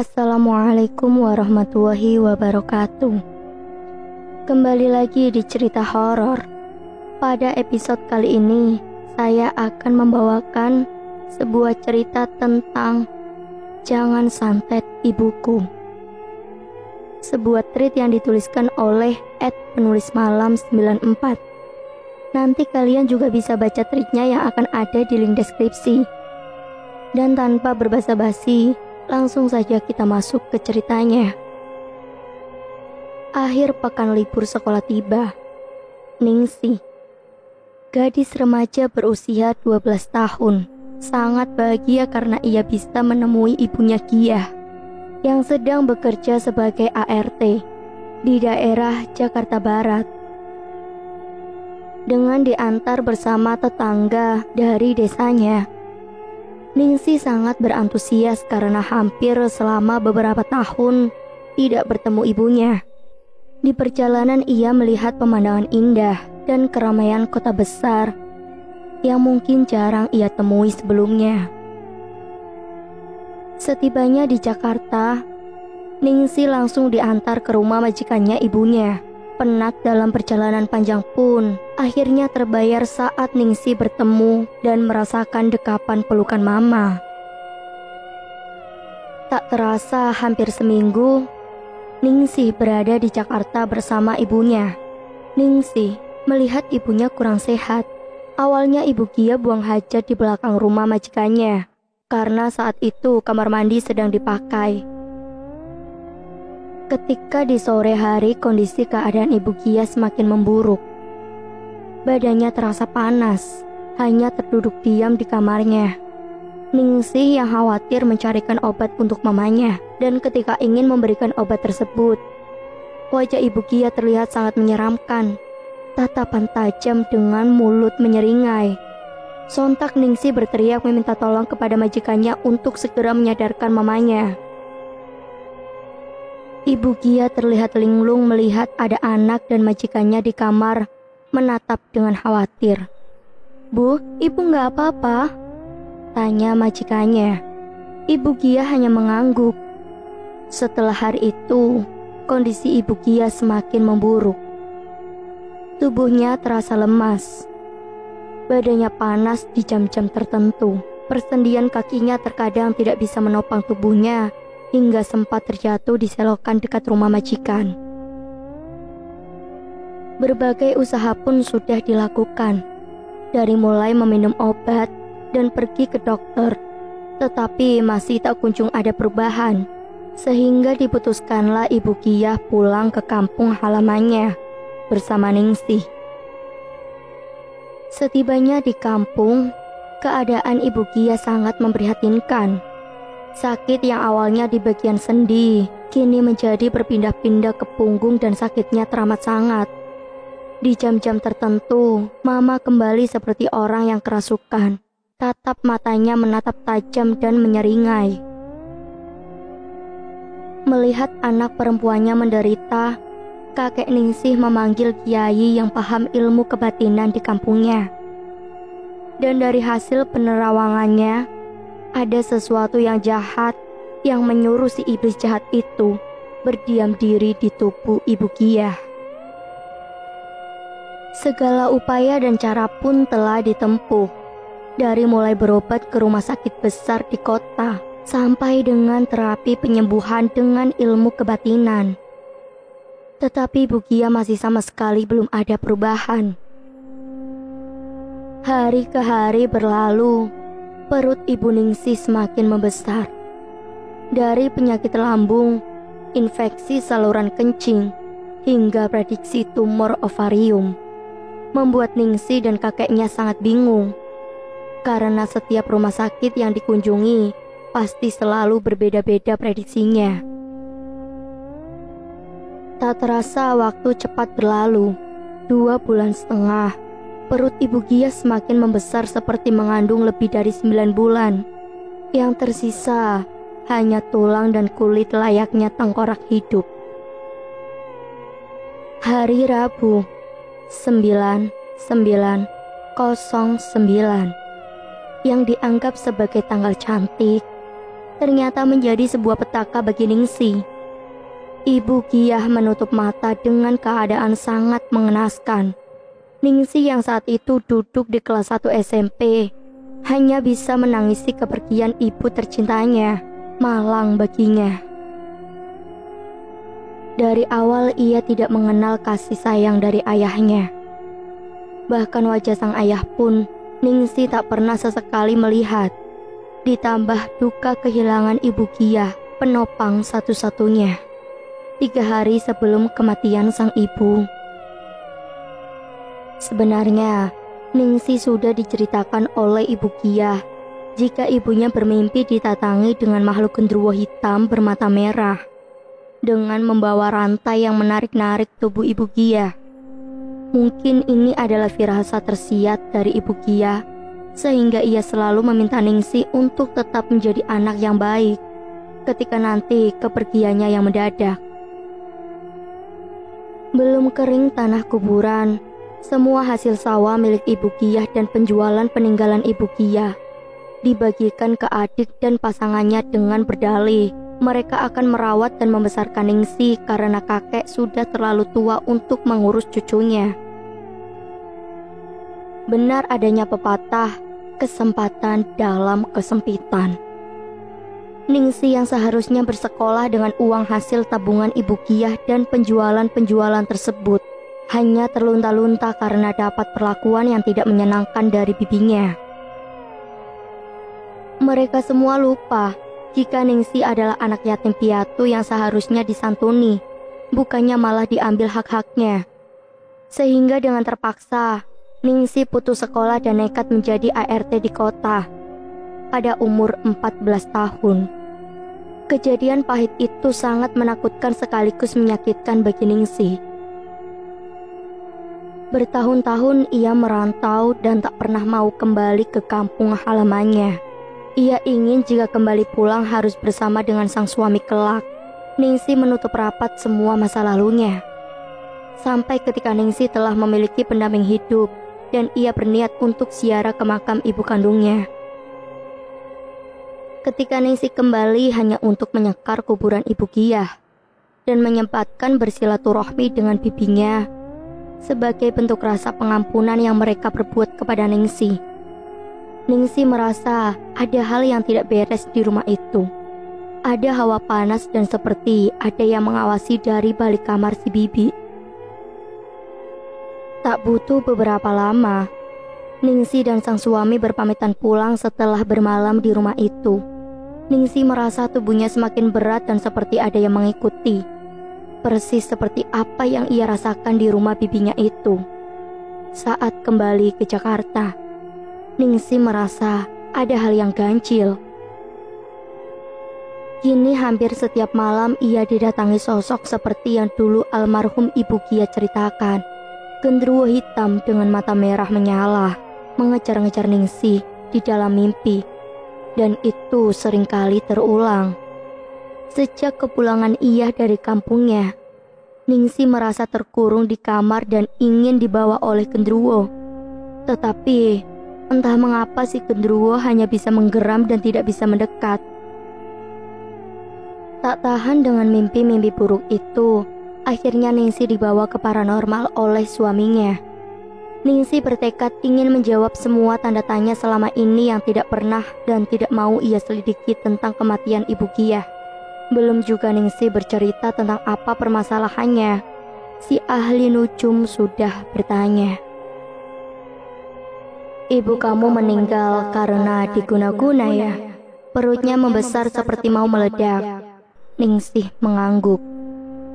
Assalamualaikum warahmatullahi wabarakatuh. Kembali lagi di cerita horor. Pada episode kali ini, saya akan membawakan sebuah cerita tentang Jangan Santet Ibuku. Sebuah tweet yang dituliskan oleh @penulismalam94. Nanti kalian juga bisa baca tweetnya yang akan ada di link deskripsi. Dan tanpa berbasa-basi, langsung saja kita masuk ke ceritanya. Akhir pekan libur sekolah tiba. Ningsih, gadis remaja berusia 12 tahun, sangat bahagia karena ia bisa menemui ibunya Gia yang sedang bekerja sebagai ART di daerah Jakarta Barat. Dengan diantar bersama tetangga dari desanya, Ningsih sangat berantusias karena hampir selama beberapa tahun tidak bertemu ibunya. Di perjalanan ia melihat pemandangan indah dan keramaian kota besar yang mungkin jarang ia temui sebelumnya. Setibanya di Jakarta, Ningsih langsung diantar ke rumah majikannya ibunya. Penat dalam perjalanan panjang pun akhirnya terbayar saat Ningsih bertemu dan merasakan dekapan pelukan mama. Tak terasa hampir seminggu, Ningsih berada di Jakarta bersama ibunya. Ningsih melihat ibunya kurang sehat. Awalnya ibu Gia buang hajat di belakang rumah majikannya karena saat itu kamar mandi sedang dipakai. Ketika di sore hari kondisi keadaan ibu Gia semakin memburuk. Badannya terasa panas, hanya terduduk diam di kamarnya. Ningsih yang khawatir mencarikan obat untuk mamanya, dan ketika ingin memberikan obat tersebut, wajah ibu Gia terlihat sangat menyeramkan. Tatapan tajam dengan mulut menyeringai. Sontak Ningsih berteriak meminta tolong kepada majikannya untuk segera menyadarkan mamanya. Ibu Gia terlihat linglung melihat ada anak dan majikannya di kamar, menatap dengan khawatir. "Bu, ibu nggak apa-apa?" tanya majikannya. Ibu Gia hanya mengangguk. Setelah hari itu, kondisi ibu Gia semakin memburuk. Tubuhnya terasa lemas. Badannya panas di jam-jam tertentu. Persendian kakinya terkadang tidak bisa menopang tubuhnya, hingga sempat terjatuh di selokan dekat rumah majikan. Berbagai usaha pun sudah dilakukan, dari mulai meminum obat dan pergi ke dokter, tetapi masih tak kunjung ada perubahan, sehingga diputuskanlah ibu Gia pulang ke kampung halamannya bersama Ningsih. Setibanya di kampung, keadaan ibu Gia sangat memprihatinkan. Sakit yang awalnya di bagian sendi, kini menjadi berpindah-pindah ke punggung dan sakitnya teramat sangat. Di jam-jam tertentu, mama kembali seperti orang yang kerasukan. Tatap matanya menatap tajam dan menyeringai. Melihat anak perempuannya menderita, kakek Ningsih memanggil kiai yang paham ilmu kebatinan di kampungnya. Dan dari hasil penerawangannya, ada sesuatu yang jahat yang menyuruh si iblis jahat itu berdiam diri di tubuh ibu Gia. Segala upaya dan cara pun telah ditempuh, dari mulai berobat ke rumah sakit besar di kota sampai dengan terapi penyembuhan dengan ilmu kebatinan. Tetapi ibu Gia masih sama sekali belum ada perubahan. Hari ke hari berlalu. Perut ibu Ningsih semakin membesar. Dari penyakit lambung, infeksi saluran kencing, hingga prediksi tumor ovarium, membuat Ningsih dan kakeknya sangat bingung. Karena setiap rumah sakit yang dikunjungi pasti selalu berbeda-beda prediksinya. Tak terasa waktu cepat berlalu. 2,5 bulan. Perut ibu Gia semakin membesar seperti mengandung lebih dari 9 bulan. Yang tersisa hanya tulang dan kulit layaknya tengkorak hidup. Hari Rabu 9/9/09 yang dianggap sebagai tanggal cantik, ternyata menjadi sebuah petaka bagi Ningsih. Ibu Giyah menutup mata dengan keadaan sangat mengenaskan. Ningsih yang saat itu duduk di kelas 1 SMP hanya bisa menangisi kepergian ibu tercintanya, malang baginya. Dari awal ia tidak mengenal kasih sayang dari ayahnya. Bahkan wajah sang ayah pun Ningsih tak pernah sesekali melihat. Ditambah duka kehilangan ibu Giyah, penopang satu-satunya. 3 hari sebelum kematian sang ibu. Sebenarnya, Ningsih sudah diceritakan oleh ibu Giyah jika ibunya bermimpi ditatangi dengan makhluk genderuwo hitam bermata merah dengan membawa rantai yang menarik-narik tubuh ibu Giyah. Mungkin ini adalah firasat tersirat dari ibu Giyah sehingga ia selalu meminta Ningsih untuk tetap menjadi anak yang baik ketika nanti kepergiannya yang mendadak. Belum kering tanah kuburan, semua hasil sawah milik ibu Giyah dan penjualan peninggalan ibu Giyah dibagikan ke adik dan pasangannya dengan berdalih mereka akan merawat dan membesarkan Ningsih karena kakek sudah terlalu tua untuk mengurus cucunya. Benar adanya pepatah, kesempatan dalam kesempitan. Ningsih yang seharusnya bersekolah dengan uang hasil tabungan ibu Giyah dan penjualan-penjualan tersebut hanya terlunta-lunta karena dapat perlakuan yang tidak menyenangkan dari bibinya. Mereka semua lupa jika Ningsih adalah anak yatim piatu yang seharusnya disantuni, bukannya malah diambil hak-haknya. Sehingga dengan terpaksa, Ningsih putus sekolah dan nekat menjadi ART di kota pada umur 14 tahun. Kejadian pahit itu sangat menakutkan sekaligus menyakitkan bagi Ningsih. Bertahun-tahun ia merantau dan tak pernah mau kembali ke kampung halamannya. Ia ingin jika kembali pulang harus bersama dengan sang suami kelak. Ningsih menutup rapat semua masa lalunya. Sampai ketika Ningsih telah memiliki pendamping hidup dan ia berniat untuk ziarah ke makam ibu kandungnya. Ketika Ningsih kembali hanya untuk menyekar kuburan ibu Giyah dan menyempatkan bersilaturahmi dengan bibinya sebagai bentuk rasa pengampunan yang mereka perbuat kepada Ningsih. Ningsih merasa ada hal yang tidak beres di rumah itu. Ada hawa panas dan seperti ada yang mengawasi dari balik kamar si bibi. Tak butuh beberapa lama, Ningsih dan sang suami berpamitan pulang setelah bermalam di rumah itu. Ningsih merasa tubuhnya semakin berat dan seperti ada yang mengikuti. Persis seperti apa yang ia rasakan di rumah bibinya itu. Saat kembali ke Jakarta, Ningsih merasa ada hal yang ganjil. Kini hampir setiap malam ia didatangi sosok seperti yang dulu almarhum ibu Giyah ceritakan. Genderuwo hitam dengan mata merah menyala, mengejar-ngejar Ningsih di dalam mimpi. Dan itu seringkali terulang. Sejak kepulangan ia dari kampungnya, Ningsih merasa terkurung di kamar dan ingin dibawa oleh genderuwo. Tetapi entah mengapa si genderuwo hanya bisa menggeram dan tidak bisa mendekat. Tak tahan dengan mimpi-mimpi buruk itu, akhirnya Ningsih dibawa ke paranormal oleh suaminya. Ningsih bertekad ingin menjawab semua tanda tanya selama ini yang tidak pernah dan tidak mau ia selidiki tentang kematian ibu Giyah. Belum juga Ningsih bercerita tentang apa permasalahannya, si ahli nujum sudah bertanya. Ibu kamu meninggal karena diguna-guna ya? Perutnya membesar seperti mau meledak. Ningsih mengangguk.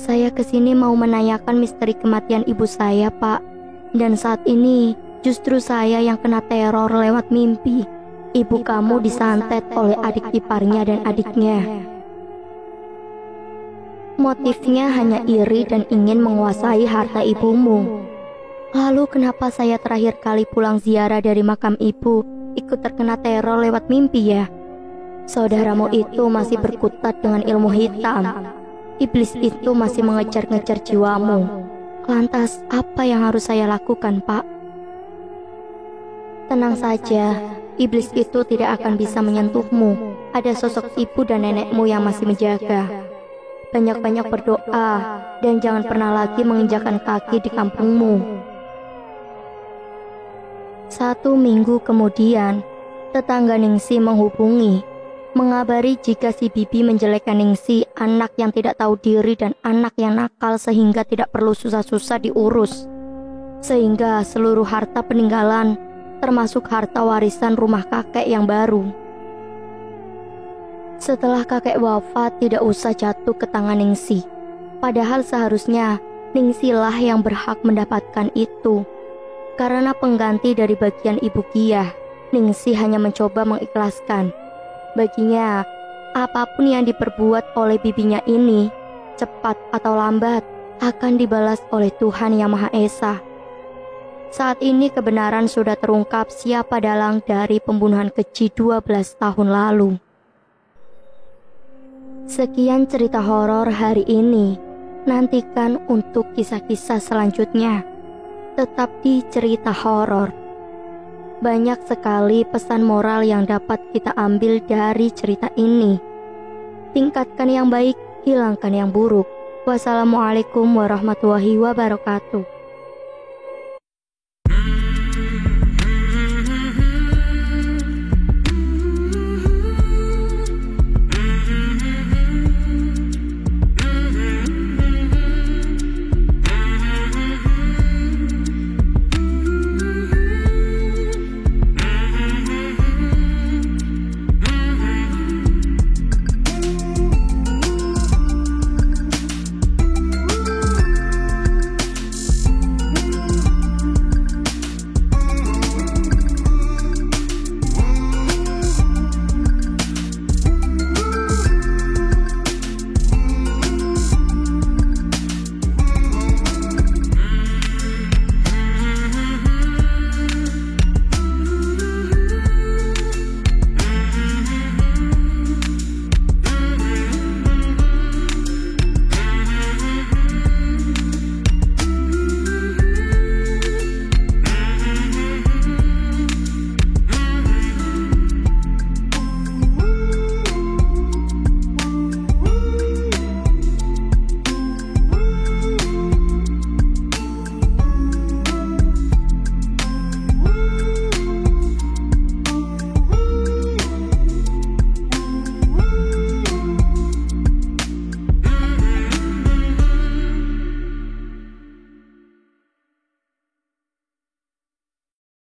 Saya kesini mau menanyakan misteri kematian ibu saya, Pak. Dan saat ini justru saya yang kena teror lewat mimpi. Ibu kamu disantet oleh adik iparnya dan adiknya. Motifnya hanya iri dan ingin menguasai harta ibumu. Lalu kenapa saya terakhir kali pulang ziarah dari makam ibu ikut terkena teror lewat mimpi ya? Saudaramu itu masih berkutat dengan ilmu hitam. Iblis itu masih mengejar-ngejar jiwamu. Lantas apa yang harus saya lakukan, Pak? Tenang saja, iblis itu tidak akan bisa menyentuhmu. Ada sosok ibu dan nenekmu yang masih menjaga. Banyak-banyak berdoa dan jangan pernah lagi menginjakkan kaki di kampungmu. 1 minggu kemudian, tetangga Ningsi menghubungi, mengabari jika si bibi menjelekkan Ningsi, anak yang tidak tahu diri dan anak yang nakal sehingga tidak perlu susah-susah diurus. Sehingga seluruh harta peninggalan, termasuk harta warisan rumah kakek yang baru. Setelah kakek wafat tidak usah jatuh ke tangan Ningsi. Padahal seharusnya Ningsi lah yang berhak mendapatkan itu. Karena pengganti dari bagian ibu Kiah, Ningsi hanya mencoba mengikhlaskan. Baginya, apapun yang diperbuat oleh bibinya ini, cepat atau lambat, akan dibalas oleh Tuhan Yang Maha Esa. Saat ini kebenaran sudah terungkap siapa dalang dari pembunuhan keji 12 tahun lalu. Sekian cerita horor hari ini. Nantikan untuk kisah-kisah selanjutnya. Tetap di cerita horor. Banyak sekali pesan moral yang dapat kita ambil dari cerita ini. Tingkatkan yang baik, hilangkan yang buruk. Wassalamualaikum warahmatullahi wabarakatuh.